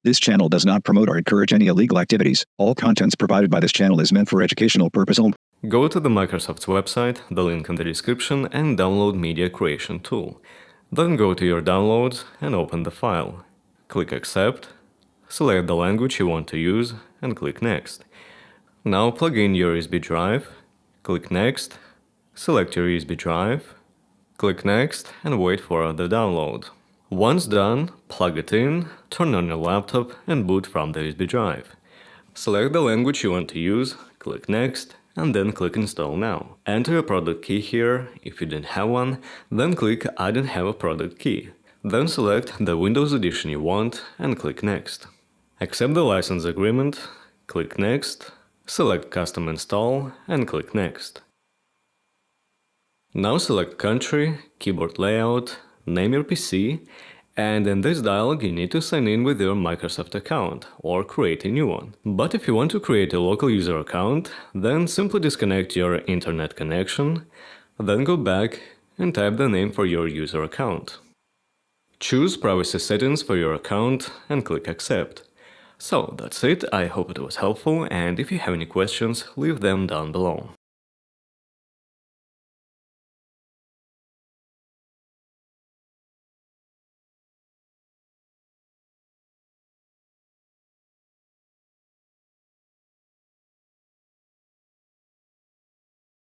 This channel does not promote or encourage any illegal activities. All contents provided by this channel is meant for educational purpose only. Go to the Microsoft's website, the link in the description, and download Media Creation Tool. Then go to your downloads and open the file. Click Accept, select the language you want to use, and click Next. Now plug in your USB drive, click Next, select your USB drive, click Next, and wait for the download. Once done, plug it in, turn on your laptop, and boot from the USB drive. Select the language you want to use, click Next, and then click Install Now. Enter your product key here. If you didn't have one, then click I don't have a product key. Then select the Windows edition you want and click Next. Accept the license agreement, click Next, select Custom Install and click Next. Now select Country, Keyboard Layout, name your PC, and in this dialog you need to sign in with your Microsoft account or create a new one. But if you want to create a local user account, then simply disconnect your internet connection, then go back and type the name for your user account. Choose privacy settings for your account and click Accept. So that's it, I hope it was helpful, and if you have any questions, leave them down below.